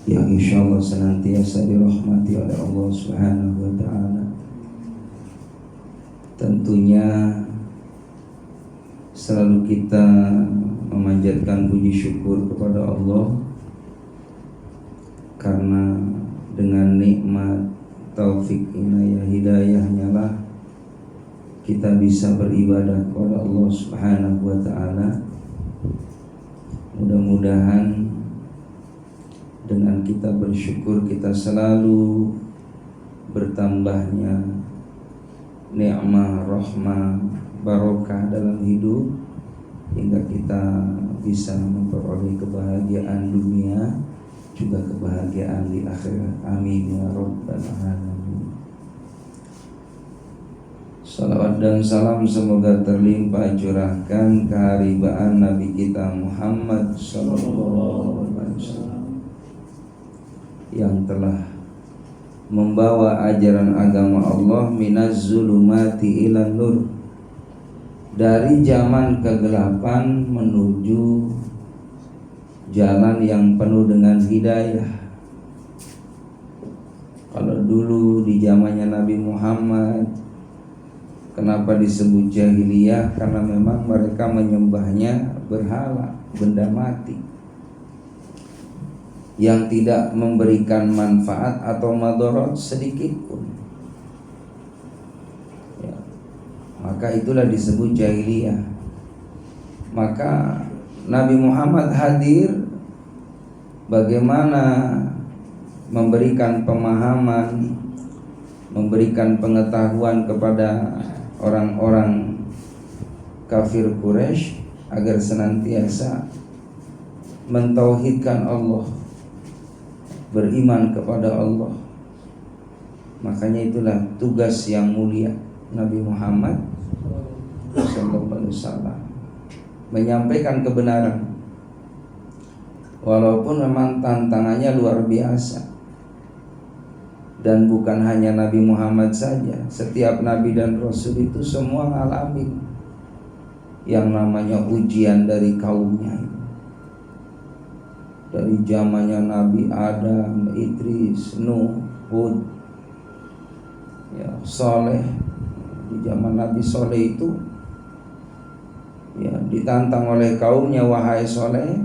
yang insyaallah senantiasa dirahmati oleh Allah Subhanahu wa taala. Tentunya selalu kita memanjatkan puji syukur kepada Allah karena dengan nikmat taufik inayah hidayahnya lah kita bisa beribadah kepada Allah Subhanahu wa taala. Mudah-mudahan dengan kita bersyukur kita selalu bertambahnya nikmat, rahmah, barokah dalam hidup hingga kita bisa memperoleh kebahagiaan dunia juga kebahagiaan di akhirat. Amin ya rabbal alamin. Salawat dan salam semoga terlimpah curahkan keharibaan Nabi kita Muhammad sallallahu alaihi wasallam yang telah membawa ajaran agama Allah minaz zulumati ilan nur, dari zaman kegelapan menuju jalan yang penuh dengan hidayah. Kalau dulu di zamannya Nabi Muhammad, kenapa disebut jahiliyah? Karena memang mereka menyembahnya berhala, benda mati yang tidak memberikan manfaat atau madarat sedikit pun ya, maka itulah disebut jahiliyah. Maka Nabi Muhammad hadir bagaimana memberikan pemahaman, memberikan pengetahuan kepada orang-orang kafir Quraisy agar senantiasa mentauhidkan Allah, beriman kepada Allah. Makanya itulah tugas yang mulia Nabi Muhammad SAW, menyampaikan kebenaran walaupun memang tantangannya luar biasa. Dan bukan hanya Nabi Muhammad saja, setiap Nabi dan Rasul itu semua ngalamin yang namanya ujian dari kaumnya itu. Dari zamannya Nabi Adam, Idris, Nuh, Hud, ya, Soleh. Di zaman Nabi Soleh itu ya ditantang oleh kaumnya, wahai Soleh,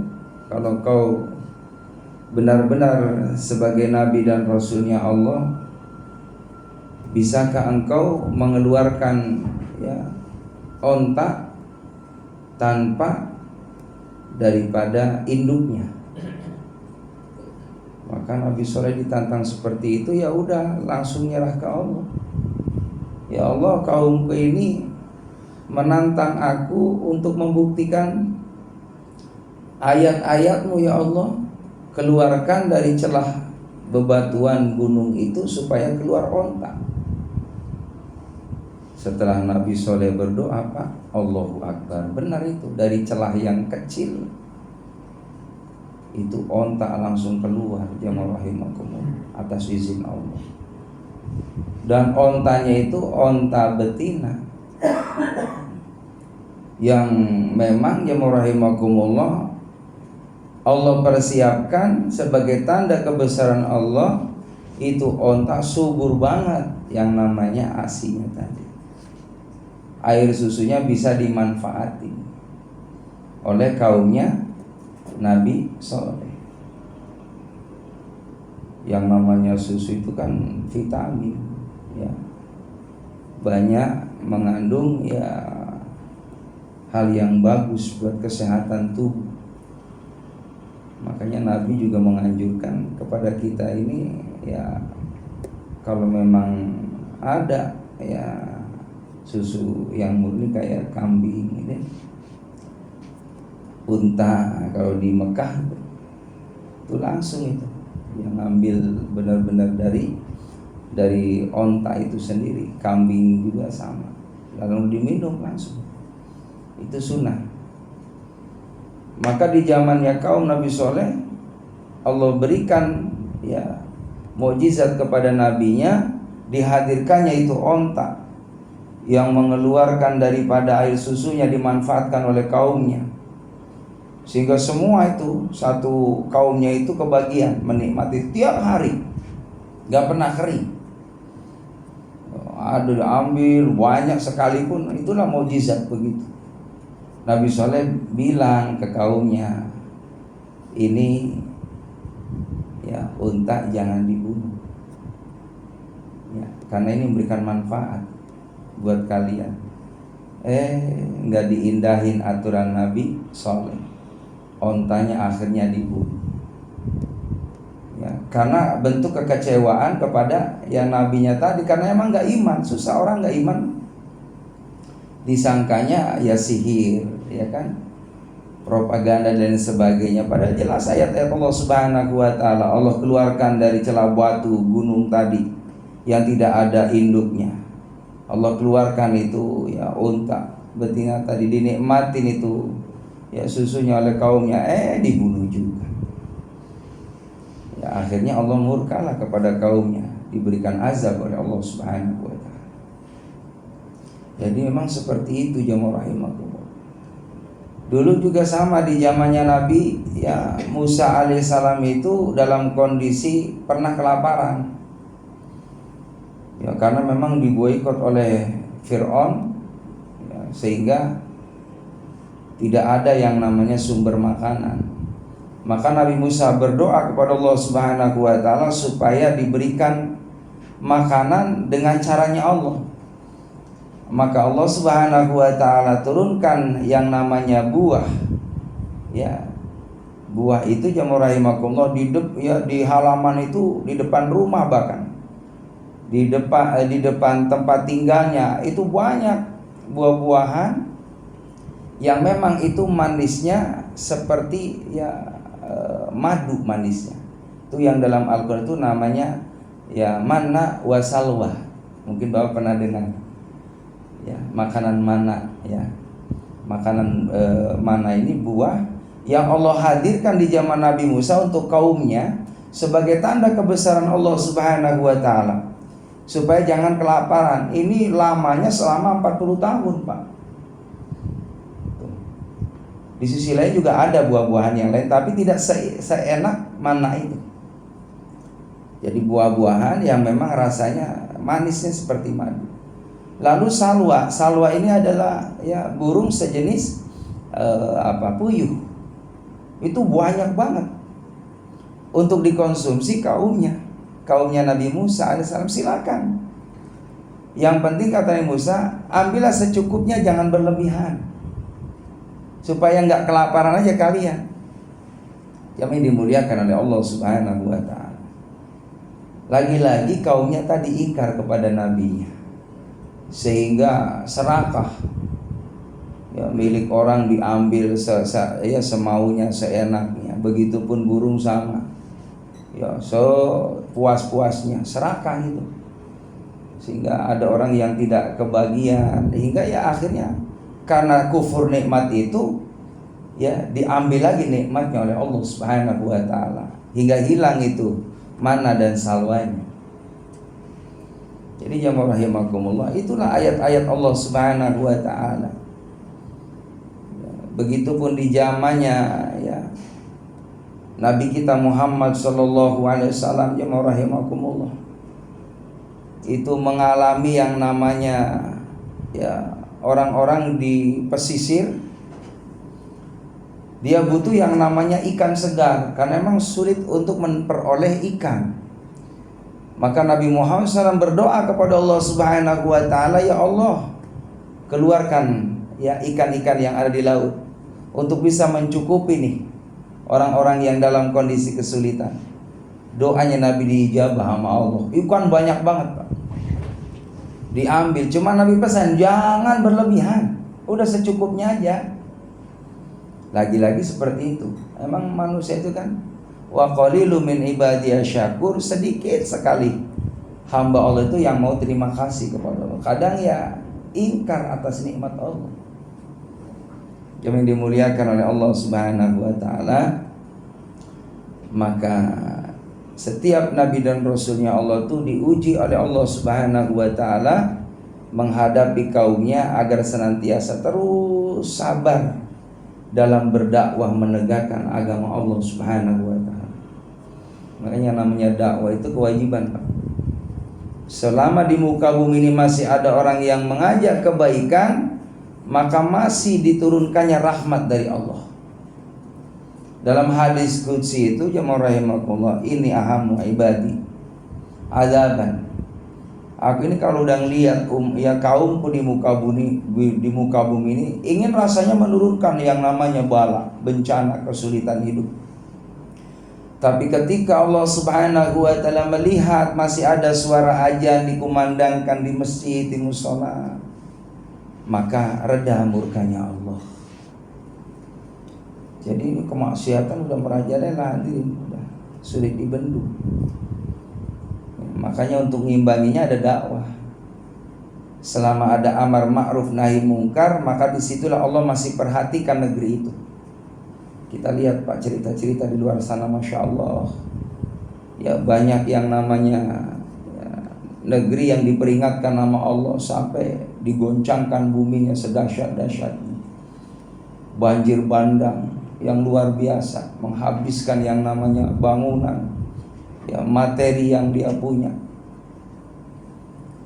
kalau kau benar-benar sebagai Nabi dan Rasulnya Allah, bisakah engkau mengeluarkan ya onta tanpa daripada induknya? Maka Nabi Soleh ditantang seperti itu, ya udah langsung nyerah ke Allah. Ya Allah, kaumku ini menantang aku untuk membuktikan ayat-ayatmu ya Allah. Keluarkan dari celah bebatuan gunung itu supaya keluar onta. Setelah Nabi Soleh berdoa, Pak, Allahu Akbar, benar itu, dari celah yang kecil itu onta langsung keluar, jamaah rahimakumullah, atas izin Allah. Dan ontanya itu onta betina yang memang jamaah rahimakumullah Allah persiapkan sebagai tanda kebesaran Allah. Itu onta subur banget, yang namanya asinya tadi, air susunya bisa dimanfaati oleh kaumnya Nabi Soleh. Yang namanya susu itu kan vitamin ya, banyak mengandung ya hal yang bagus buat kesehatan tubuh. Makanya Nabi juga menganjurkan kepada kita ini ya, kalau memang ada ya susu yang murni kayak kambing ini, unta, kalau di Mekah itu langsung itu yang ngambil benar-benar dari onta itu sendiri. Kambing juga sama, lalu diminum langsung, itu sunnah. Maka di zamannya kaum Nabi Soleh, Allah berikan ya mukjizat kepada nabinya, dihadirkannya itu onta yang mengeluarkan daripada air susunya dimanfaatkan oleh kaumnya. Sehingga semua itu satu kaumnya itu kebagian menikmati tiap hari, gak pernah kering. Ada diambil banyak sekalipun, itulah mukjizat begitu. Nabi Soleh bilang ke kaumnya, ini ya unta jangan dibunuh, ya, karena ini memberikan manfaat buat kalian. Nggak diindahin aturan Nabi Soleh, ontanya akhirnya dibunuh. Ya, karena bentuk kekecewaan kepada yang nabinya tadi, karena emang nggak iman, susah orang nggak iman, disangkanya ya sihir, ya kan, propaganda dan sebagainya. Padahal jelas ayat-ayat Allah Subhanahu wa taala, Allah keluarkan dari celah batu gunung tadi yang tidak ada induknya. Allah keluarkan itu ya unta betina tadi, dinikmatin itu ya susunya oleh kaumnya, dibunuh juga. Ya, akhirnya Allah murkalah kepada kaumnya, diberikan azab oleh Allah Subhanahu wa taala. Jadi memang seperti itu jamaah rahimakumullah. Dulu juga sama di zamannya Nabi, ya Musa alaihissalam itu dalam kondisi pernah kelaparan. Ya karena memang diboikot oleh Fir'aun, ya, sehingga tidak ada yang namanya sumber makanan. Maka Nabi Musa berdoa kepada Allah Subhanahu wa taala supaya diberikan makanan dengan caranya Allah. Maka Allah Subhanahu wa taala turunkan yang namanya buah. Ya. Buah itu jamaah rahimakumullah di halaman itu, di depan rumah, bahkan di depan tempat tinggalnya itu banyak buah-buahan yang memang itu manisnya seperti ya madu manisnya. Itu yang dalam Al-Quran itu namanya ya manna wa salwa. Mungkin Bapak pernah dengar ya, makanan mana ya. Makanan mana ini buah yang Allah hadirkan di zaman Nabi Musa untuk kaumnya sebagai tanda kebesaran Allah Subhanahu wa taala, supaya jangan kelaparan. Ini lamanya selama 40 tahun, Pak. Di sisi lain juga ada buah-buahan yang lain, tapi tidak seenak mana itu. Jadi buah-buahan yang memang rasanya manisnya seperti madu. Lalu salwa, salwa ini adalah ya burung sejenis puyuh. Itu banyak banget untuk dikonsumsi kaumnya Nabi Musa alaihissalam. Silakan. Yang penting kata Nabi Musa, ambillah secukupnya, jangan berlebihan, supaya nggak kelaparan aja kalian. Kami dimuliakan oleh Allah Subhanahu wa taala. Lagi-lagi kaumnya tadi ingkar kepada nabinya, sehingga serakah. Ya, milik orang diambil semaunya, seenaknya. Begitupun burung sama. Ya, puas-puasnya, serakah itu. Sehingga ada orang yang tidak kebagian, hingga ya akhirnya karena kufur nikmat itu, ya diambil lagi nikmatnya oleh Allah Subhanahu wa taala, hingga hilang itu mana dan salwanya. Jadi jamaah rahimakumullah, itulah ayat-ayat Allah Subhanahu wa taala. Begitupun di zamannya ya Nabi kita Muhammad sallallahu alaihi wasallam, jamaah rahimakumullah, itu mengalami yang namanya ya orang-orang di pesisir, dia butuh yang namanya ikan segar, karena memang sulit untuk memperoleh ikan. Maka Nabi Muhammad SAW berdoa kepada Allah Subhanahu wa taala, ya Allah, keluarkan ya ikan-ikan yang ada di laut untuk bisa mencukupi nih orang-orang yang dalam kondisi kesulitan. Doanya Nabi diijabah sama Allah. Ikan banyak banget, Pak. Diambil, cuma Nabi pesan jangan berlebihan, udah secukupnya aja. Lagi-lagi seperti itu. Emang manusia itu kan wa qalilum min ibadiyasy syakur, sedikit sekali hamba Allah itu yang mau terima kasih kepada Allah. Kadang ya ingkar atas nikmat Allah. Yang dimuliakan oleh Allah Subhanahu wa taala. Maka setiap nabi dan rasulnya Allah itu diuji oleh Allah Subhanahu wa taala menghadapi kaumnya agar senantiasa terus sabar dalam berdakwah menegakkan agama Allah Subhanahu wa taala. Makanya namanya dakwah itu kewajiban, Pak. Selama di muka bumi ini masih ada orang yang mengajak kebaikan, maka masih diturunkannya rahmat dari Allah. Dalam hadis qudsi itu, jamaah rahimakumullah, ini ahamu ibadi azaban. Aku ini kalau udah lihat ya kaumku di muka bumi ini ingin rasanya menurunkan yang namanya bala, bencana, kesulitan hidup. Tapi ketika Allah Subhanahu wa taala melihat masih ada suara azan dikumandangkan di masjid, di mushola, maka reda murkanya Allah. Jadi ini kemaksiatan udah merajalela, udah sulit dibendung. Makanya untuk mengimbanginya ada dakwah. Selama ada amar ma'ruf nahi mungkar, maka disitulah Allah masih perhatikan negeri itu. Kita lihat Pak, cerita-cerita di luar sana, Masya Allah, ya banyak yang namanya negeri yang diperingatkan nama Allah sampai digoncangkan buminya sedahsyat-dahsyatnya. Banjir bandang yang luar biasa, menghabiskan yang namanya bangunan, ya materi yang dia punya.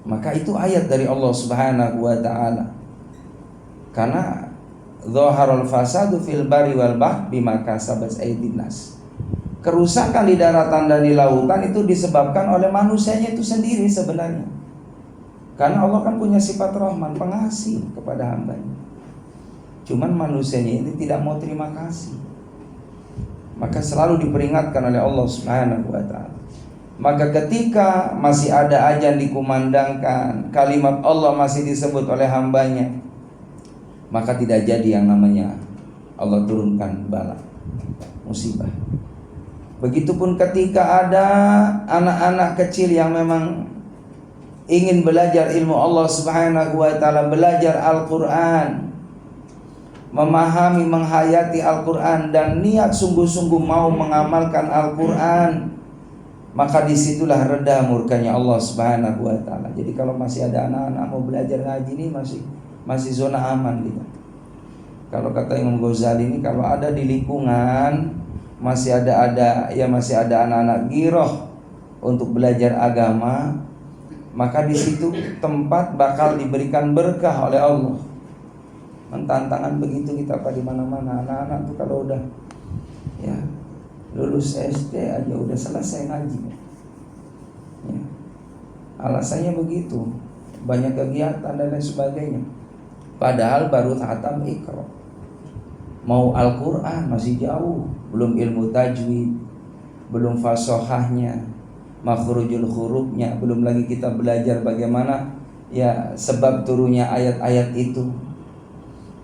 Maka itu ayat dari Allah Subhanahu wa taala. Karena zaharul fasadu fil bari wal bahr bima kasabat aydin nas. Kerusakan di daratan dan di lautan itu disebabkan oleh manusianya itu sendiri sebenarnya. Karena Allah kan punya sifat rahman, pengasih kepada hambanya. Cuman manusianya ini tidak mau terima kasih. Maka selalu diperingatkan oleh Allah Subhanahu wa taala. Maka ketika masih ada azan dikumandangkan, kalimat Allah masih disebut oleh hambanya, maka tidak jadi yang namanya Allah turunkan bala, musibah. Begitupun ketika ada anak-anak kecil yang memang ingin belajar ilmu Allah Subhanahu wa taala, belajar Al-Qur'an, memahami, menghayati Al-Qur'an dan niat sungguh-sungguh mau mengamalkan Al-Qur'an, maka disitulah reda murkanya Allah Subhanahu wa taala. Jadi kalau masih ada anak-anak mau belajar ngaji ini masih zona aman gitu. Kalau kata Imam Ghazali ini, kalau ada di lingkungan masih ada anak-anak giroh untuk belajar agama, maka di situ tempat bakal diberikan berkah oleh Allah. Tantangan begitu kita Pak, di mana-mana anak-anak tuh kalau udah ya lulus SD aja udah selesai ngaji. Ya. Alasannya begitu, banyak kegiatan dan lain sebagainya. Padahal baru khatam Iqra. Mau Al-Qur'an masih jauh, belum ilmu tajwid, belum fasahahnya, makhrujul hurufnya, belum lagi kita belajar bagaimana ya sebab turunnya ayat-ayat itu.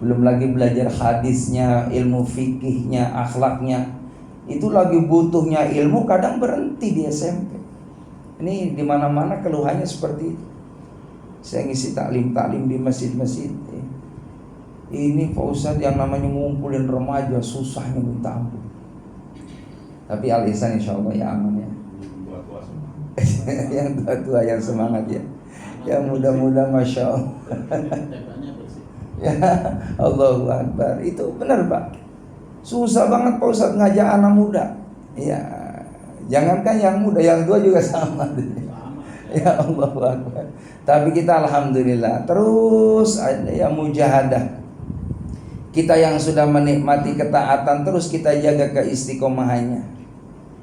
Belum lagi belajar hadisnya, ilmu fikihnya, akhlaknya. Itu lagi butuhnya ilmu, kadang berhenti di SMP. Ini di mana-mana keluhannya seperti itu. Saya ngisi taklim di masjid-masjid. Ini Pak Ustadz yang namanya ngumpulin remaja susahnya minta ampun. Tapi Al-Ihsan insya Allah ya aman ya. Yang tua-tua yang semangat ya. Yang muda-muda Masya Allah. Ya Allahu Akbar. Itu benar Pak. Susah banget Pak Ustadz ngajak anak muda. Ya, jangankan yang muda, yang tua juga sama. Ya Allahu Akbar. Tapi kita alhamdulillah terus ada ya mujahadah. Kita yang sudah menikmati ketaatan terus kita jaga keistiqomahannya.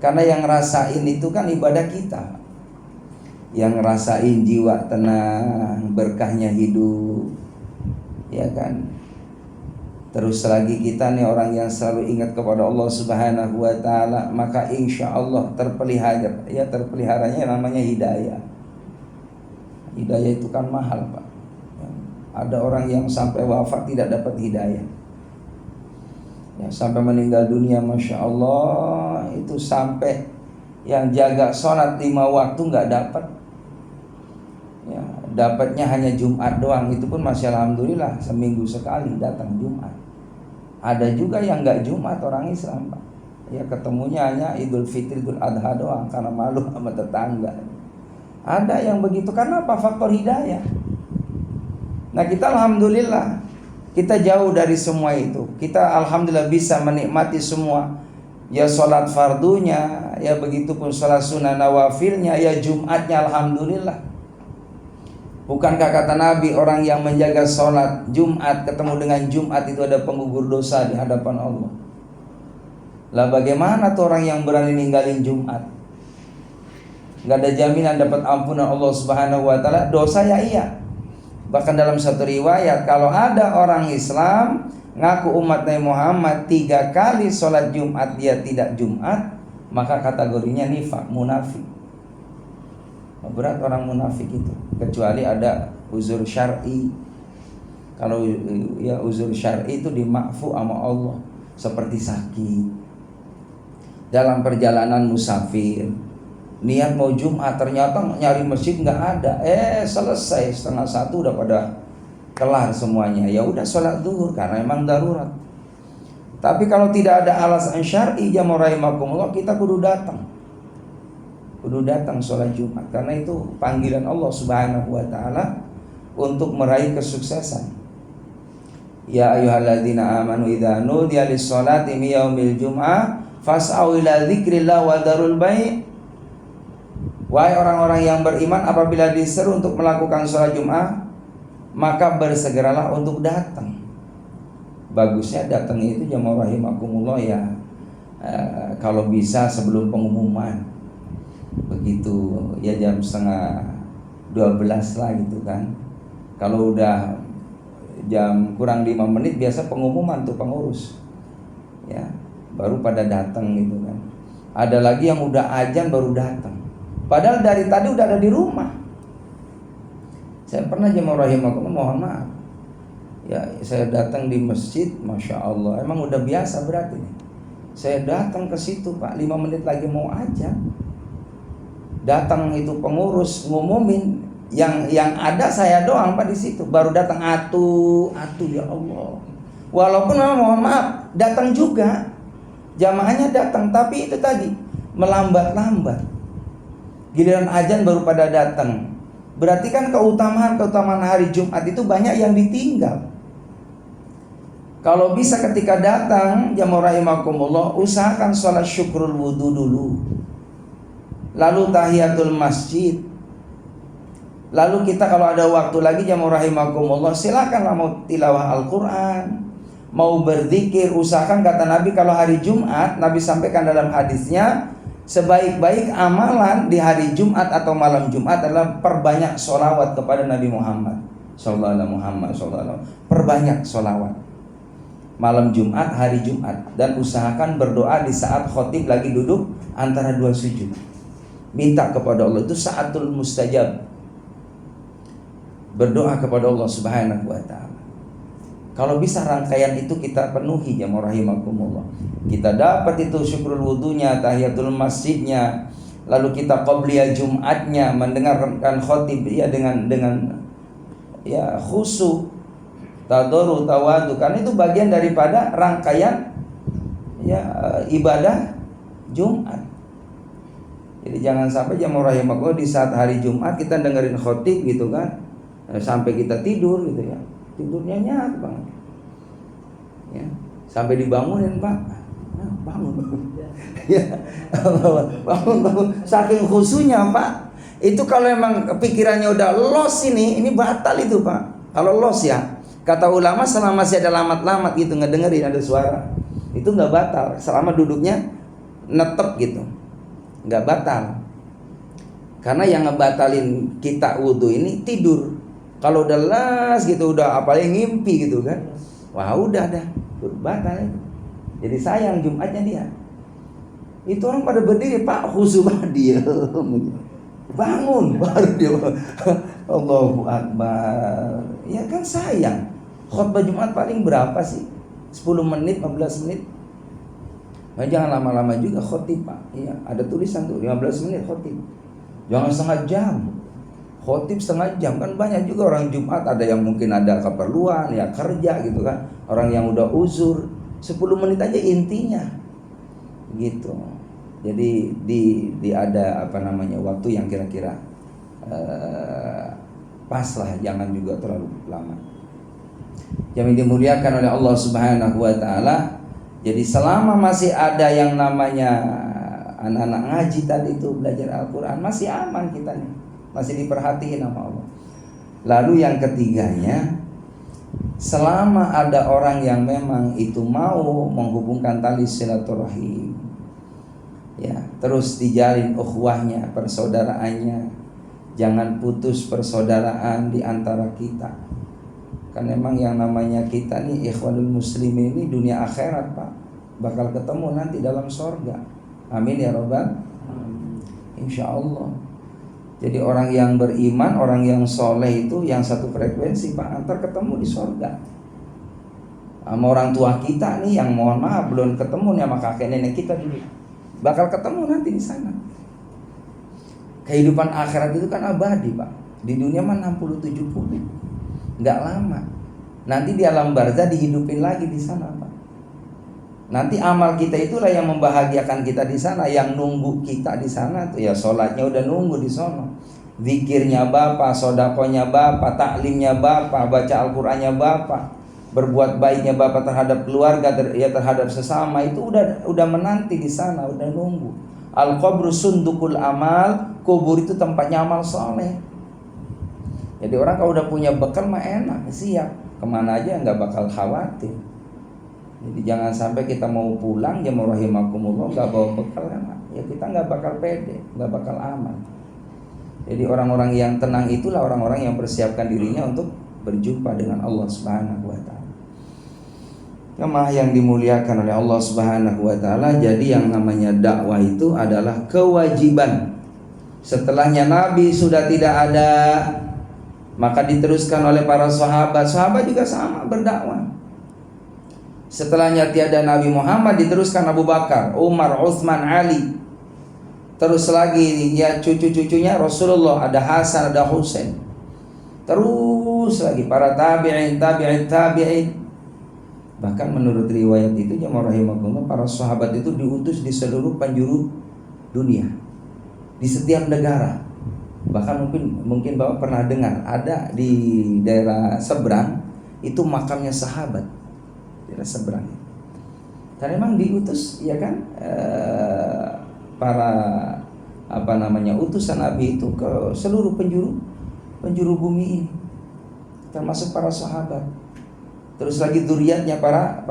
Karena yang ngerasain itu kan ibadah kita. Yang ngerasain jiwa tenang, berkahnya hidup. Ya kan? Terus lagi kita nih orang yang selalu ingat kepada Allah Subhanahu wa taala, maka insya Allah terpeliharanya namanya hidayah. Hidayah itu kan mahal Pak. Ada orang yang sampai wafat tidak dapat hidayah. Ya, sampai meninggal dunia Masya Allah, itu sampai yang jaga sholat 5 waktu nggak dapat. Ya, dapatnya hanya Jumat doang, itu pun masih alhamdulillah seminggu sekali datang Jumat. Ada juga yang nggak Jumat orang Islam Pak. Ya ketemunya hanya Idul Fitri, Idul Adha doang karena malu sama tetangga. Ada yang begitu karena apa? Faktor hidayah. Nah kita alhamdulillah Kita jauh dari semua itu. Kita alhamdulillah bisa menikmati semua. Ya sholat fardunya, ya begitupun sholat sunnah nawafilnya, ya Jumatnya alhamdulillah. Bukankah kata Nabi, orang yang menjaga sholat Jumat ketemu dengan Jumat itu ada penggugur dosa di hadapan Allah. Lah bagaimana tuh orang yang berani ninggalin Jumat? Gak ada jaminan dapat ampunan Allah Subhanahu wa ta'ala. Dosa ya iya. Bahkan dalam satu riwayat, kalau ada orang Islam ngaku umat Nabi Muhammad 3 kali sholat Jumat dia tidak Jumat, maka kategorinya nifaq, munafik. Berat orang munafik itu, kecuali ada uzur syar'i. Kalau ya uzur syar'i itu dimakfu sama Allah, seperti sakit, dalam perjalanan musafir, niat mau Jumat ternyata nyari masjid nggak ada, selesai 12:30 udah pada kelar semuanya, ya udah sholat zuhur karena memang darurat. Tapi kalau tidak ada alasan syar'i, jamaah rahimakumullah, kita kudu datang sholat Jumat, karena itu panggilan Allah Subhanahu wa ta'ala untuk meraih kesuksesan. Ya ayyuhalladzina amanu idza nudiya lis-sholati min yaumil jum'ah fas'au ila dzikrillah wa darul bai'. Wahai orang-orang yang beriman, apabila diseru untuk melakukan sholat Jumat, maka bersegeralah untuk datang. Bagusnya datangnya itu jamaah rahimakumullah ya, kalau bisa sebelum pengumuman, begitu ya jam 11:30 lah gitu kan. Kalau udah jam kurang 5 menit biasa pengumuman tuh pengurus ya, baru pada datang gitu kan. Ada lagi yang udah azan baru datang, padahal dari tadi udah ada di rumah. Saya pernah jemaah rahimakumullah, mohon maaf ya, saya datang di masjid, masya Allah, emang udah biasa berarti nih. Saya datang ke situ Pak, 5 menit lagi mau azan, datang itu pengurus ngumumin, yang ada saya doang Pak di situ, baru datang atu ya Allah. Walaupun mohon maaf datang juga, jamaahnya datang, tapi itu tadi melambat-lambat. Giliran azan baru pada datang. Berarti kan keutamaan hari Jumat itu banyak yang ditinggal. Kalau bisa ketika datang jamaah rahimakumullah, usahakan sholat syukrul wudu dulu, lalu tahiyatul masjid. Lalu kita kalau ada waktu lagi jamaah rahimakumullah, silakanlah mau tilawah Al-Quran, mau berzikir. Usahakan, kata Nabi, kalau hari Jumat, Nabi sampaikan dalam hadisnya, sebaik-baik amalan di hari Jumat atau malam Jumat adalah perbanyak sholawat kepada Nabi Muhammad sallallahu. Perbanyak sholawat malam Jumat, hari Jumat, dan usahakan berdoa di saat khotib lagi duduk antara 2 sujud. Minta kepada Allah, itu saatul mustajab. Berdoa kepada Allah Subhanahu wa ta'ala. Kalau bisa rangkaian itu kita penuhi jamaah rahimakumullah. Kita dapat itu syukrul wudunya, tahiyatul masjidnya, lalu kita qabliyah Jumatnya, mendengarkan khotib ya dengan ya khusyuk, tadarru, tawadu, karena itu bagian daripada rangkaian ya ibadah Jumat. Jadi jangan sampai jamaah rahimakumullah di saat hari Jumat kita dengerin khotib gitu kan, sampai kita tidur gitu ya. Tidurnya nyenyak banget ya, sampai dibangunin Pak, bangun ya, bangun saking khusyuknya Pak. Itu kalau emang pikirannya udah los, ini batal itu Pak. Kalau los ya, kata ulama, selama masih ada lamat-lamat gitu ngedengerin ada suara, itu nggak batal selama duduknya netep gitu, nggak batal. Karena yang ngebatalin kita wudhu ini tidur. Kalau udah las gitu, udah apalagi ngimpi gitu kan, wah udah batal itu. Jadi sayang Jumatnya dia. Itu orang pada berdiri Pak, khusyuk dia bangun baru dia Allahu Akbar. Ya kan sayang. Khutbah Jumat paling berapa sih? 10 menit, 15 menit. Nah, jangan lama-lama juga khotib Pak. Iya, ada tulisan tuh 15 menit khotib. Jangan setengah jam. Khotib setengah jam, kan banyak juga orang Jumat, ada yang mungkin ada keperluan ya, kerja gitu kan, orang yang udah uzur. 10 menit aja intinya gitu. Jadi di ada apa namanya waktu yang kira-kira pas lah, jangan juga terlalu lama. yang dimuliakan oleh Allah Subhanahu wa taala. Jadi selama masih ada yang namanya anak-anak ngaji tadi itu belajar Al-Qur'an, masih aman kita nih. Masih diperhatiin sama Allah. Lalu yang ketiganya, selama ada orang yang memang itu mau menghubungkan tali silaturahim, ya, terus dijalin ukhuwahnya, persaudaraannya, jangan putus persaudaraan di antara kita. Kan memang yang namanya kita nih ikhwanul muslimin ini dunia akhirat Pak, bakal ketemu nanti dalam sorga. Amin ya rabbal alamin. Insya Allah. Jadi orang yang beriman, orang yang soleh itu yang satu frekuensi Pak, antar ketemu di sorga. Sama orang tua kita nih yang mohon maaf belum ketemu nih sama kakek nenek kita dulu, bakal ketemu nanti di sana. Kehidupan akhirat itu kan abadi Pak. Di dunia mah 60-70, nggak lama. Nanti di alam barzah dihidupin lagi di sana Pak. Nanti amal kita itulah yang membahagiakan kita di sana, yang nunggu kita di sana tuh ya sholatnya udah nunggu di sana, zikirnya Bapak, sodakonya Bapak, taklimnya Bapak, baca Al-Qur'annya Bapak, berbuat baiknya Bapak terhadap keluarga, terhadap sesama, itu udah menanti di sana, udah nunggu. Al-qabru sundukul amal, kubur itu tempatnya amal soleh. Jadi orang kalau udah punya bekal mah enak, siap kemana aja nggak bakal khawatir. Jadi jangan sampai kita mau pulang ya rahimakumullah nggak bawa bekal kan, ya kita nggak bakal pede, nggak bakal aman. Jadi orang-orang yang tenang itulah orang-orang yang persiapkan dirinya untuk berjumpa dengan Allah Subhanahu wa taala. Jemaah yang dimuliakan oleh Allah Subhanahu wa taala, jadi yang namanya dakwah itu adalah kewajiban. Setelahnya Nabi sudah tidak ada, maka diteruskan oleh para sahabat. Sahabat juga sama berdakwah. Setelahnya tiada Nabi Muhammad, diteruskan Abu Bakar, Umar, Utsman, Ali. Terus lagi ya cucu-cucunya Rasulullah, ada Hasan, ada Husain. Terus lagi para tabi'in. Bahkan menurut riwayat itu jemaah rahimakumullah, para sahabat itu diutus di seluruh penjuru dunia, di setiap negara. Bahkan mungkin Bapak pernah dengar ada di daerah seberang itu makamnya sahabat, daerah seberang. Karena memang diutus ya kan para utusan Nabi itu ke seluruh penjuru bumi ini, termasuk para sahabat. Terus lagi zuriatnya para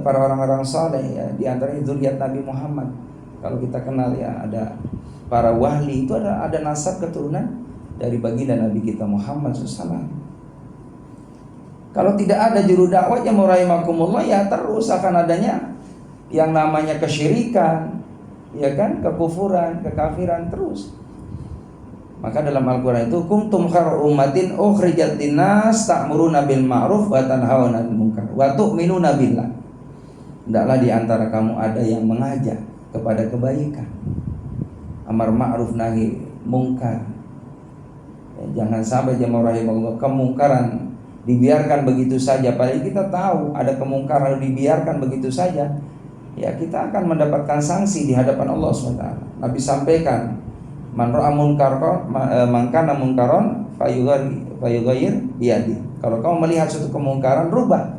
orang-orang saleh ya, di antaranya zuriat Nabi Muhammad. Kalau kita kenal ya, ada para wali, itu ada nasab keturunan dari baginda Nabi kita Muhammad SAW. Kalau tidak ada juru dakwah yang rahimakumullah, ya terus akan adanya yang namanya kesyirikan, ya kan, kekufuran, kekafiran terus. Maka dalam Al-Qur'an itu kuntum khairu ummatin ukhrijat linnas ta'muruna bil ma'ruf wa tanhauna 'anil munkar wa tu'minuna billah. Hendaklah di antara kamu ada yang mengajak kepada kebaikan, amar ma'ruf nahi mungkar. Ya, jangan sampai jemaah rahimahullah kemungkaran dibiarkan begitu saja. Padahal kita tahu ada kemungkaran dibiarkan begitu saja, ya kita akan mendapatkan sanksi di hadapan Allah SWT. Nabi sampaikan, man ra'a munkaron mangkana munkaron fayughayyir biyadi. Kalau kamu melihat suatu kemungkaran, rubah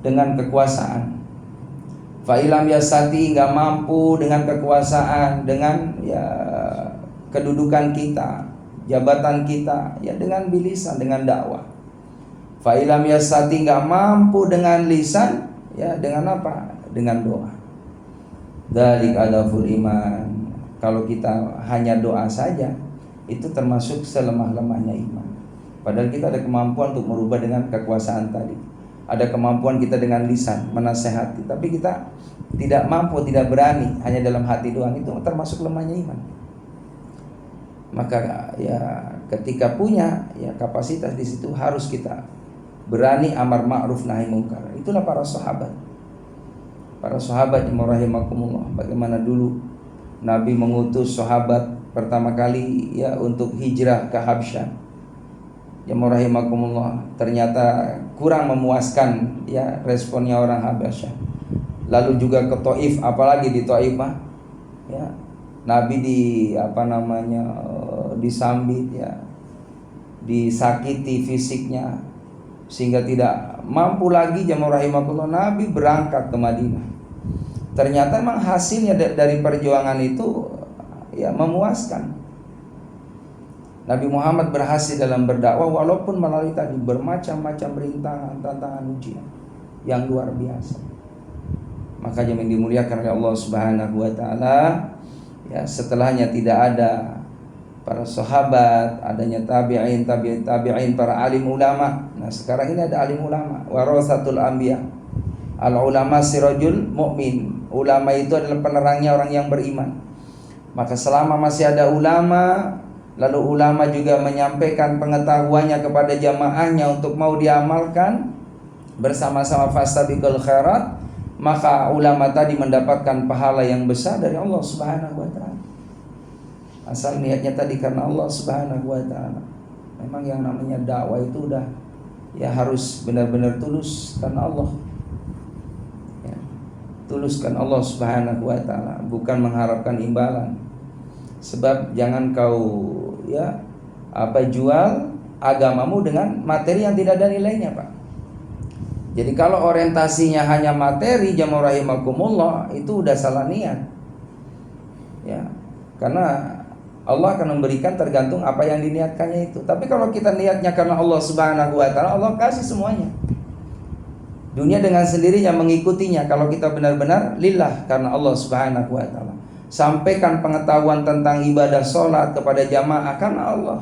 dengan kekuasaan. Fa ilam yasati, enggak mampu dengan kekuasaan, dengan ya kedudukan kita, jabatan kita, ya dengan bilisan, dengan dakwah. Fa ilam yasati, enggak mampu dengan lisan, ya dengan apa? Dengan doa. Dzalik adaful iman. Kalau kita hanya doa saja, itu termasuk selemah-lemahnya iman. Padahal kita ada kemampuan untuk merubah dengan kekuasaan tadi. Ada kemampuan kita dengan lisan menasehati, tapi kita tidak mampu, tidak berani, hanya dalam hati doang, itu termasuk lemahnya iman. Maka ya ketika punya ya kapasitas di situ, harus kita berani amar ma'ruf nahi mungkar. Itulah para sahabat. Para sahabat yang rahimakumullah, bagaimana dulu Nabi mengutus sahabat pertama kali ya untuk hijrah ke Habsyah. Ya rahimakumullah, ternyata kurang memuaskan ya responnya orang Habsyah. Lalu juga ke Taif, apalagi di Taif ya Nabi disambit ya, disakiti fisiknya sehingga tidak mampu lagi jamaah rahimakumullah, Nabi berangkat ke Madinah. Ternyata memang hasilnya dari perjuangan itu ya memuaskan. Nabi Muhammad berhasil dalam berdakwah walaupun melalui tadi bermacam-macam rintangan, tantangan, ujian yang luar biasa. Maka yang dimuliakan oleh Allah Subhanahu wa taala, ya setelahnya tidak ada para sahabat, adanya tabi'in, tabi'in, para alim ulama. Nah, sekarang ini ada alim ulama, warasatul anbiya. Al ulama sirajul mukmin. Ulama itu adalah penerangnya orang yang beriman. Maka selama masih ada ulama, lalu ulama juga menyampaikan pengetahuannya kepada jamaahnya untuk mau diamalkan bersama-sama fastabiqul khairat, maka ulama tadi mendapatkan pahala yang besar dari Allah Subhanahu wa taala. Asal niatnya tadi karena Allah Subhanahu wa taala. Memang yang namanya dakwah itu udah ya harus benar-benar tulus karena Allah. Ya, tuluskan Allah Subhanahu wa taala, bukan mengharapkan imbalan. Sebab jangan kau ya jual agamamu dengan materi yang tidak ada nilainya, Pak. Jadi kalau orientasinya hanya materi, jamaah rahimakumullah, itu udah salah niat. Ya. Karena Allah akan memberikan tergantung apa yang diniatkannya itu. Tapi kalau kita niatnya karena Allah Subhanahu wa taala, Allah kasih semuanya. Dunia dengan sendirinya mengikutinya kalau kita benar-benar lillah karena Allah Subhanahu wa taala. Sampaikan pengetahuan tentang ibadah sholat kepada jamaah karena Allah,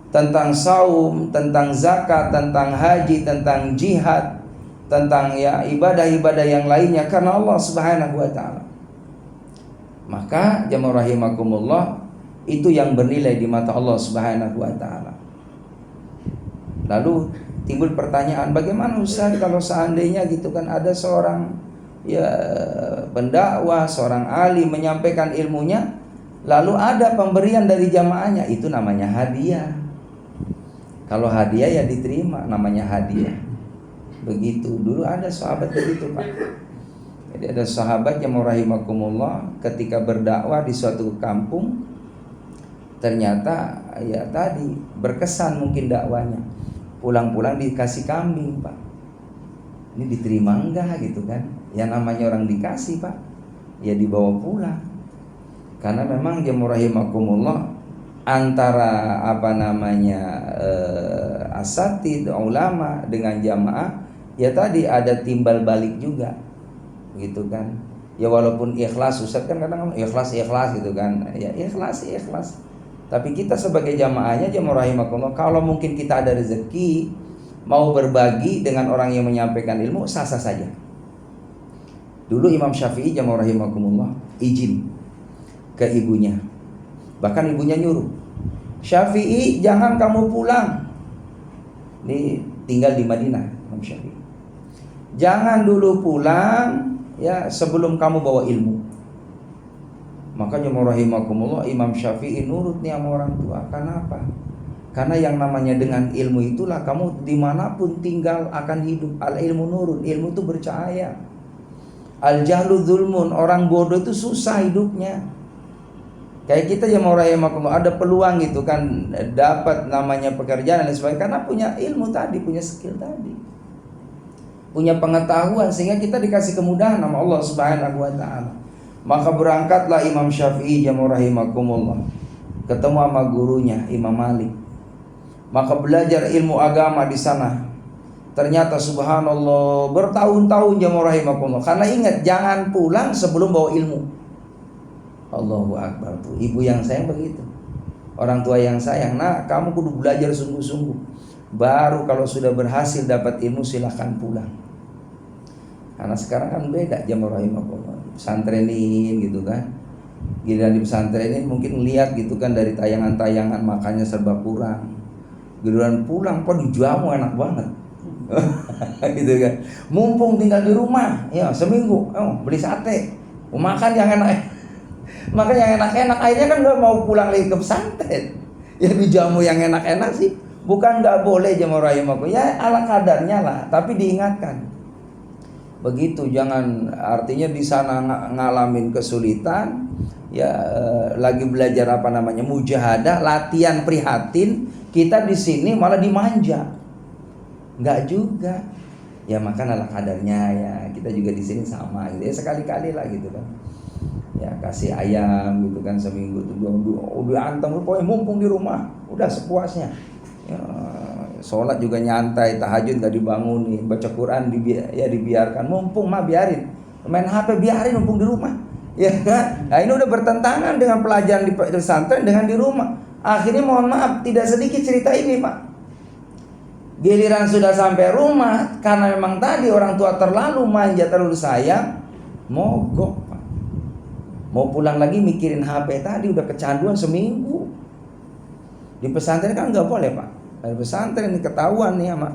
tentang saum, tentang zakat, tentang haji, tentang jihad, tentang ya ibadah-ibadah yang lainnya karena Allah Subhanahu wa taala. Maka jamaah rahimakumullah, itu yang bernilai di mata Allah Subhanahu wa taala. Lalu timbul pertanyaan, bagaimana Ustaz kalau seandainya gitu kan ada seorang ya pendakwah, seorang alim menyampaikan ilmunya, lalu ada pemberian dari jamaahnya, itu namanya hadiah. Kalau hadiah ya diterima, namanya hadiah. Begitu dulu ada sahabat begitu, Pak. Jadi ada sahabat yang rahimakumullah ketika berdakwah di suatu kampung, ternyata ya tadi berkesan mungkin dakwanya. Pulang-pulang dikasih kambing, Pak. Ini diterima enggak gitu kan? Yang namanya orang dikasih, Pak, ya dibawa pulang. Karena memang jamaah rahimakumullah, antara asatid ulama dengan jamaah ya tadi ada timbal balik juga gitu kan. Ya walaupun ikhlas, Ustaz kan kadang ikhlas gitu kan. Ya ikhlas. Tapi kita sebagai jamaahnya jamaah rahimakumullah, kalau mungkin kita ada rezeki mau berbagi dengan orang yang menyampaikan ilmu, sah-sah saja. Dulu Imam Syafi'i jamaah rahimakumullah izin ke ibunya. Bahkan ibunya nyuruh, Syafi'i jangan kamu pulang. Ini tinggal di Madinah Imam Syafi'i. Jangan dulu pulang ya sebelum kamu bawa ilmu. Makanya rahimakumullah Imam Syafi'i nurut nih sama orang tua. Kenapa? Karena yang namanya dengan ilmu itulah kamu dimanapun tinggal akan hidup. Al ilmu nurun, ilmu itu bercahaya. Al jahlu dzulmun, orang bodoh itu susah hidupnya. Kayak kita yang rahimakumullah ada peluang gitu kan, dapat namanya pekerjaan dan sebagainya karena punya ilmu tadi, punya skill tadi, punya pengetahuan, sehingga kita dikasih kemudahan sama Allah Subhanahu wa taala. Maka berangkatlah Imam Syafi'i jamaah rahimakumullah, ketemu sama gurunya Imam Malik. Maka belajar ilmu agama di sana. Ternyata subhanallah bertahun-tahun jamaah rahimakumullah. Karena ingat jangan pulang sebelum bawa ilmu. Allahu akbar tuh. Ibu yang sayang begitu. Orang tua yang sayang, nah kamu kudu belajar sungguh-sungguh. Baru kalau sudah berhasil dapat ilmu silahkan pulang. Karena sekarang kan beda jamaah rahimakumullah. Pesantrenin gitu kan. Giliran di pesantrenin mungkin lihat gitu kan dari tayangan-tayangan makannya serba kurang. Giliran pulang kok dijamu enak banget. Gitu kan. Mumpung tinggal di rumah, ya seminggu, beli sate, makan yang enak. Makan yang enak-enak, akhirnya kan nggak mau pulang lagi ke pesantren. Ya dijamu yang enak-enak sih. Bukan nggak boleh jamaah rahimakumullah, ya ala kadarnya lah. Tapi diingatkan. Begitu, jangan artinya di sana ngalamin kesulitan, ya lagi belajar mujahadah, latihan prihatin. Kita di sini malah dimanja. Enggak juga. Ya makan ala kadarnya ya. Kita juga di sini sama gitu. Ya sekali-kali lah gitu kan. Ya kasih ayam gitu kan seminggu tuh udah antam pokoknya mumpung di rumah udah sepuasnya. Ya, sholat juga nyantai, tahajud gak dibangunin, baca Quran dibiarkan, mumpung mah biarin, main HP biarin mumpung di rumah, ya kan? Nah ini udah bertentangan dengan pelajaran di pesantren dengan di rumah. Akhirnya mohon maaf tidak sedikit cerita ini Pak. Giliran sudah sampai rumah karena memang tadi orang tua terlalu manja terlalu sayang, mogok. Mau pulang lagi mikirin HP tadi udah kecanduan seminggu. Di pesantren kan nggak boleh Pak. Di pesantren ini ketahuan nih sama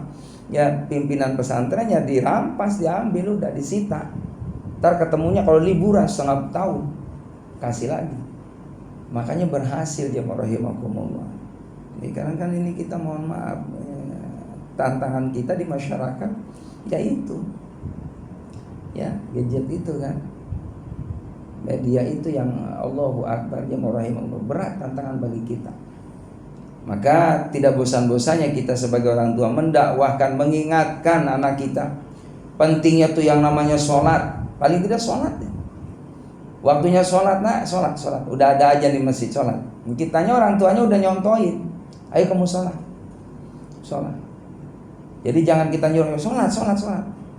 ya pimpinan pesantrennya dirampas, diambil, udah disita. Ntar ketemunya kalau liburan setengah tahun kasih lagi. Makanya berhasil jemaah rahimakumullah. Ini karena kan ini kita mohon maaf tantangan kita di masyarakat yaitu ya gadget itu kan. Media itu yang Allahu Akbar jemaah rahimahullah berat tantangan bagi kita. Maka tidak bosan-bosannya kita sebagai orang tua mendakwahkan, mengingatkan anak kita pentingnya tuh yang namanya sholat. Paling tidak sholat ya. Waktunya sholat nak, sholat. Udah ada aja di masjid sholat. Kitanya orang tuanya udah nyontoin. Ayo kamu sholat. Jadi jangan kita nyuruh sholat.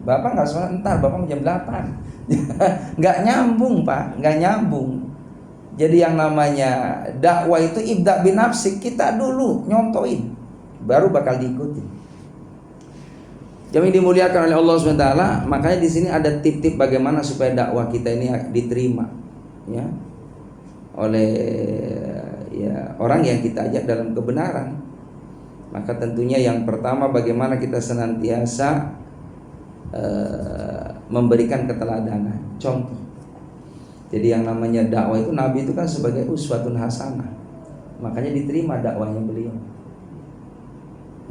Bapak nggak sholat, ntar bapak jam 8. Nggak nyambung Pak, nggak nyambung. Jadi yang namanya dakwah itu ibda bin nafsik, kita dulu nyontoin, baru bakal diikuti. Jadi dimuliakan oleh Allah SWT. Makanya di sini ada tip-tip bagaimana supaya dakwah kita ini diterima, ya, oleh ya orang yang kita ajak dalam kebenaran. Maka tentunya yang pertama bagaimana kita senantiasa memberikan keteladanan, contoh. Jadi yang namanya dakwah itu Nabi itu kan sebagai uswatun hasanah. Makanya diterima dakwahnya beliau.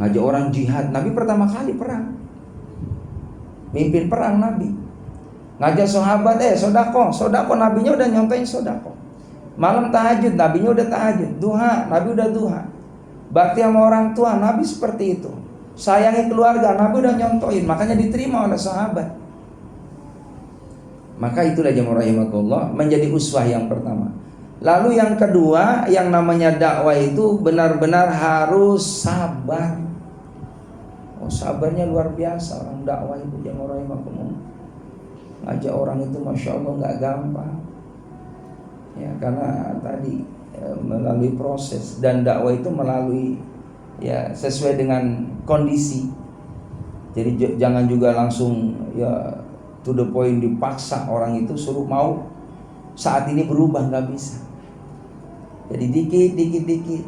Ngajak orang jihad, Nabi pertama kali perang. Mimpin perang Nabi. Ngajak sahabat, sodako, Nabinya udah nyontoin sodako. Malam tahajud, Nabinya udah tahajud. Duha, Nabi udah duha. Bakti sama orang tua, Nabi seperti itu. Sayangi keluarga, Nabi udah nyontoin, makanya diterima oleh sahabat. Maka itulah jemaah rahimakumullah menjadi uswah yang pertama. Lalu yang kedua, yang namanya dakwah itu benar-benar harus sabar. Sabarnya luar biasa orang dakwah itu jemaah rahimakumullah. Ngajak orang itu masya Allah nggak gampang. Ya karena tadi melalui proses, dan dakwah itu melalui ya sesuai dengan kondisi. Jadi jangan juga langsung ya to the point dipaksa orang itu suruh mau saat ini berubah, nggak bisa. Jadi dikit.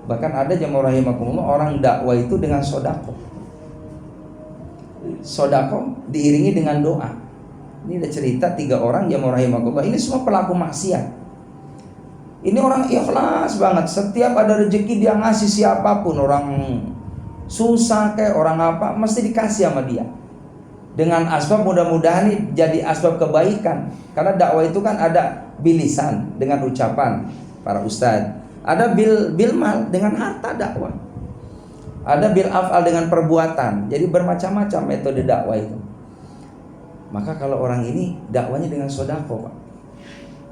Bahkan ada jemaah rahimakumullah orang dakwah itu dengan sodako diiringi dengan doa. Ini ada cerita 3 orang jemaah rahimakumullah, ini semua pelaku maksiat. Ini orang ikhlas banget, setiap ada rezeki dia ngasih siapapun, orang susah kayak orang apa mesti dikasih sama dia. Dengan asbab mudah-mudahan ini jadi asbab kebaikan. Karena dakwah itu kan ada bilisan dengan ucapan para ustadz, ada bil mal dengan harta dakwah, ada bil afal dengan perbuatan. Jadi bermacam-macam metode dakwah itu. Maka kalau orang ini dakwanya dengan sodako Pak.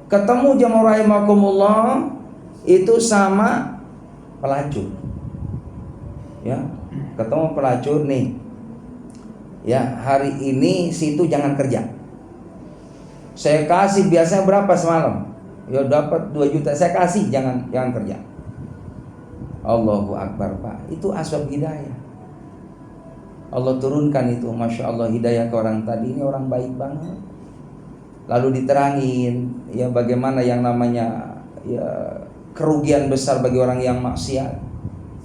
Ketemu jemaah rahimakumullah itu sama pelacur. Ya, ketemu pelacur nih. Ya, hari ini situ jangan kerja. Saya kasih biasanya berapa semalam? Ya dapat 2 juta, saya kasih jangan kerja. Allahu Akbar Pak. Itu asbab hidayah. Allah turunkan itu, masya Allah, hidayah ke orang tadi. Ini orang baik banget. Lalu diterangin ya bagaimana yang namanya ya kerugian besar bagi orang yang maksiat.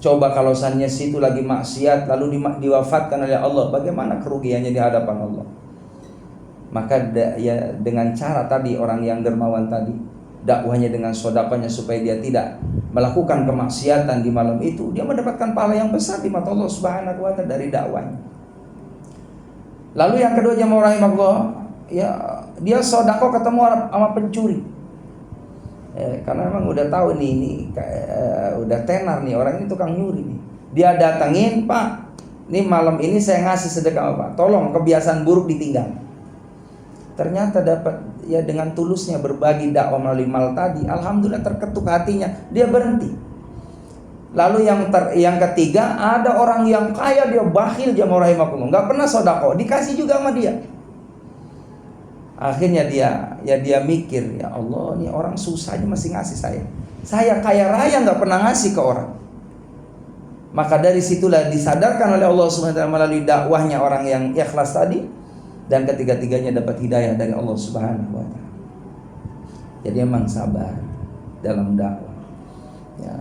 Coba kalau seandainya situ lagi maksiat lalu diwafatkan oleh Allah, bagaimana kerugiannya di hadapan Allah. Maka ya dengan cara tadi orang yang dermawan tadi, dakwahnya dengan sedekahnya supaya dia tidak melakukan kemaksiatan di malam itu, dia mendapatkan pahala yang besar di mata Allah Subhanahu wa taala dari dakwahnya. Lalu yang kedua jemaah rahimahullah, ya dia sedekah ketemu sama pencuri. Karena memang udah tahu nih udah tenar nih orang ini tukang nyuri nih. Dia datengin, Pak, Ini malam ini saya ngasih sedekah Pak, tolong kebiasaan buruk ditinggal. Ternyata dapat ya dengan tulusnya berbagi dakwah melalui mal tadi, alhamdulillah terketuk hatinya, dia berhenti. Lalu yang ketiga, ada orang yang kaya, dia bakhil jamaah rahimakumullah, nggak pernah sedekah, dikasih juga sama dia. Akhirnya dia mikir, ya Allah, ini orang susah aja masih ngasih saya. Saya kaya raya nggak pernah ngasih ke orang. Maka dari situlah disadarkan oleh Allah Subhanahu wa taala melalui dakwahnya orang yang ikhlas tadi, dan ketiga-tiganya dapat hidayah dari Allah Subhanahu wa taala. Jadi emang sabar dalam dakwah. Ya,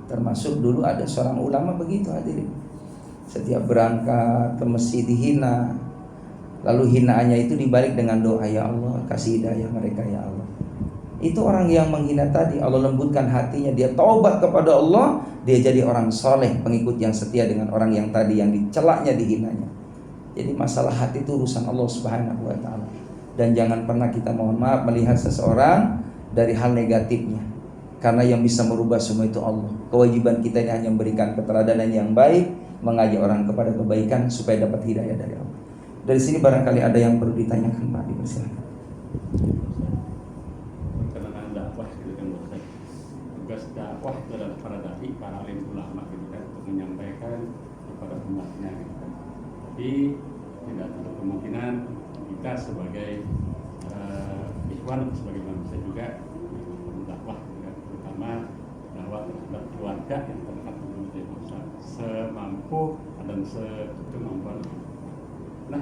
termasuk dulu ada seorang ulama begitu hadirin. Setiap berangkat ke masjid dihina. Lalu hinaannya itu dibalik dengan doa, ya Allah kasih hidayah mereka ya Allah. Itu orang yang menghina tadi, Allah lembutkan hatinya, dia taubat kepada Allah, dia jadi orang soleh, pengikut yang setia dengan orang yang tadi yang dicelaknya, dihinanya. Jadi masalah hati itu urusan Allah Subhanahu wa taala. Dan jangan pernah kita mohon maaf melihat seseorang dari hal negatifnya. Karena yang bisa merubah semua itu Allah. Kewajiban kita ini hanya memberikan keteladanan yang baik, mengajak orang kepada kebaikan supaya dapat hidayah dari Allah. Dari sini barangkali ada yang perlu ditanyakan Pak, dipersilakan. Berkenaan dakwah gitu kan Ustaz. Tugas dakwah itu adalah para dai, para alim ulama gitu kan, untuk menyampaikan kepada umatnya gitu kan. Tapi tidak terlalu kemungkinan kita sebagai ikhwan, sebagai manusia juga dakwah gitu kan, terutama dakwah terhadap keluarga yang terdekat dengan Ustaz, semampu dan sekemampuan. Nah,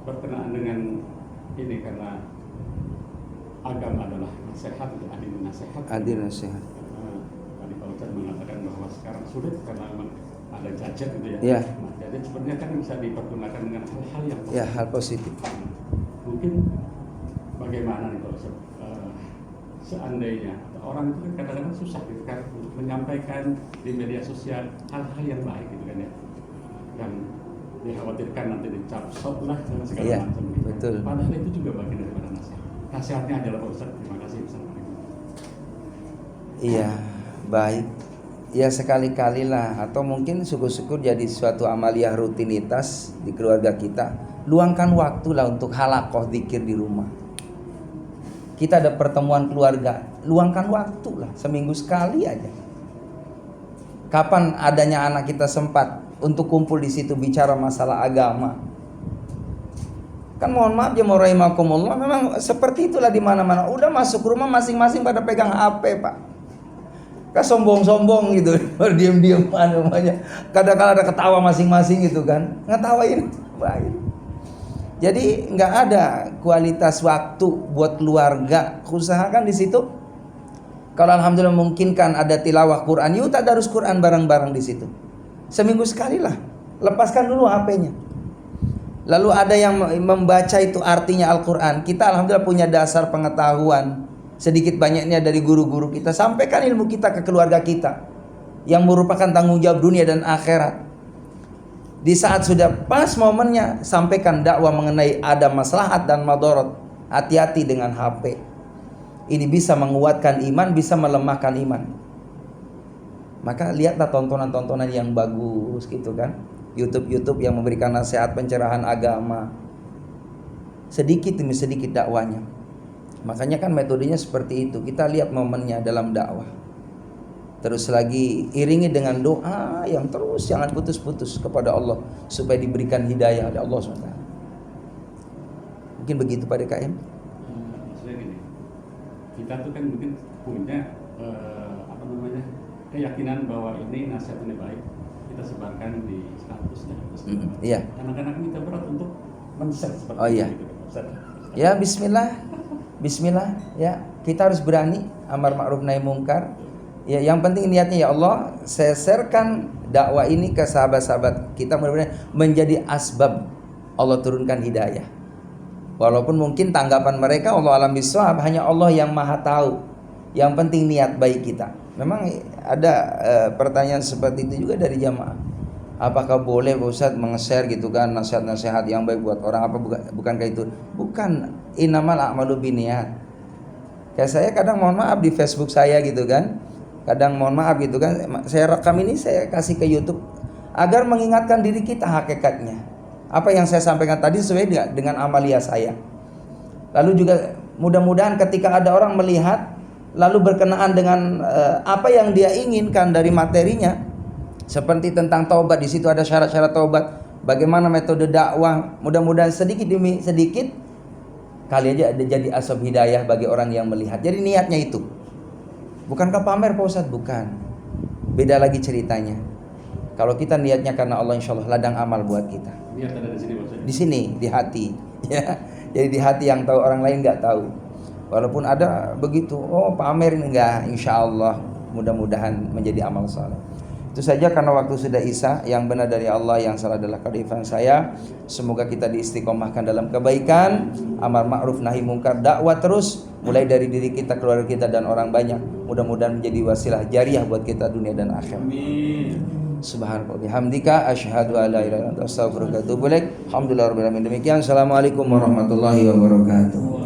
berkenaan dengan ini, karena agama adalah nasihat, adil nasihat. Adil nasihat. Tadi Pak Ustaz mengatakan bahwa sekarang sulit karena memang ada cacat gitu ya. Ya. Nah, jadi sebenarnya kan bisa dipergunakan dengan hal-hal yang positif. Ya, hal positif. Mungkin bagaimana nih Pak Ustaz? Seandainya orang itu kan kadang-kadang susah gitu kan untuk menyampaikan di media sosial hal-hal yang baik gitu kan ya. Dan dikhawatirkan nanti dicap sok lah dan segala Iya, macam gitu. betul. Padahal itu juga bagian daripada nasihat. Nasihatnya adalah Pak Ustaz. Terima kasih. Assalamualaikum. Iya, baik. Ya sekali-kali lah, atau mungkin syukur-syukur jadi suatu amaliyah rutinitas di keluarga kita. Luangkan waktu lah untuk halakoh zikir di rumah. Kita ada pertemuan keluarga, luangkan waktu lah, seminggu sekali aja. Kapan adanya anak kita sempat untuk kumpul di situ bicara masalah agama? Kan mohon maaf ya rahimakumullah, memang seperti itulah di mana-mana. Udah masuk rumah masing-masing pada pegang HP, Pak. Kan sombong-sombong gitu, diam-diam namanya. Kadang-kadang ada ketawa masing-masing gitu kan, ngetawain baik. Jadi nggak ada kualitas waktu buat keluarga. Usahakan di situ. Kalau alhamdulillah memungkinkan ada tilawah Quran, yuk tadarus Quran bareng-bareng di situ. Seminggu sekali lah. Lepaskan dulu HP-nya. Lalu ada yang membaca itu artinya Al-Quran. Kita alhamdulillah punya dasar pengetahuan sedikit banyaknya dari guru-guru kita. Sampaikan ilmu kita ke keluarga kita, yang merupakan tanggung jawab dunia dan akhirat. Di saat sudah pas momennya, sampaikan dakwah mengenai ada maslahat dan madarat. Hati-hati dengan HP. Ini bisa menguatkan iman, bisa melemahkan iman. Maka lihatlah tontonan-tontonan yang bagus gitu kan. YouTube yang memberikan nasihat pencerahan agama. Sedikit demi sedikit dakwanya. Makanya kan metodenya seperti itu. Kita lihat momennya dalam dakwah. Terus lagi iringi dengan doa yang terus, jangan putus-putus kepada Allah supaya diberikan hidayah oleh Allah SWT. Mungkin begitu Pak DKM. Maksudnya gini, kita tuh kan mungkin punya keyakinan bahwa ini nasihat ini baik, kita sebarkan di statusnya. Iya. Kadang-kadang kita berat untuk men-share seperti itu. Ya Bismillah ya, kita harus berani amar ma'ruf nahi mungkar. Ya, yang penting niatnya, ya Allah, saya sharekan dakwah ini ke sahabat-sahabat kita, mudah-mudahan menjadi asbab Allah turunkan hidayah. Walaupun mungkin tanggapan mereka Allah alam bisawab, hanya Allah yang maha tahu. Yang penting niat baik kita. Memang ada pertanyaan seperti itu juga dari jamaah. Apakah boleh Pak Ustadz meng-share gitu kan nasihat-nasihat yang baik buat orang, apa bukankah itu? Bukan, innamal a'malu binniyat. Kayak saya kadang mohon maaf di Facebook saya gitu kan. Kadang mohon maaf gitu kan, saya rekam ini saya kasih ke YouTube. agar mengingatkan diri kita hakikatnya. Apa yang saya sampaikan tadi sesuai dengan amalia saya. Lalu juga mudah-mudahan ketika ada orang melihat lalu berkenaan dengan apa yang dia inginkan dari materinya, seperti tentang taubat, di situ ada syarat-syarat taubat, bagaimana metode dakwah, mudah-mudahan sedikit demi sedikit kali aja ada jadi asbab hidayah bagi orang yang melihat. Jadi niatnya itu. Bukankah pamer Pak Ustadz? Bukan. Beda lagi ceritanya. Kalau kita niatnya karena Allah, insya Allah ladang amal buat kita. Niat ada di sini maksudnya. Di sini, di hati. Ya, jadi di hati yang tahu, orang lain nggak tahu. Walaupun ada begitu, oh pamer ini enggak, insya Allah mudah-mudahan menjadi amal saleh. Itu saja karena waktu sudah isya. Yang benar dari Allah, yang salah adalah kearifan saya. Semoga kita diistiqomahkan dalam kebaikan, amar ma'ruf nahi mungkar, dakwah terus mulai dari diri kita, keluarga kita dan orang banyak. Mudah-mudahan menjadi wasilah jariah buat kita dunia dan akhirat. Amin. Subhanallah bihamdika asyhadu an la ilaha illa anta astaghfiruka wa atubu ilaik. Alhamdulillahirabbil alamin. Demikian, assalamualaikum warahmatullahi wabarakatuh.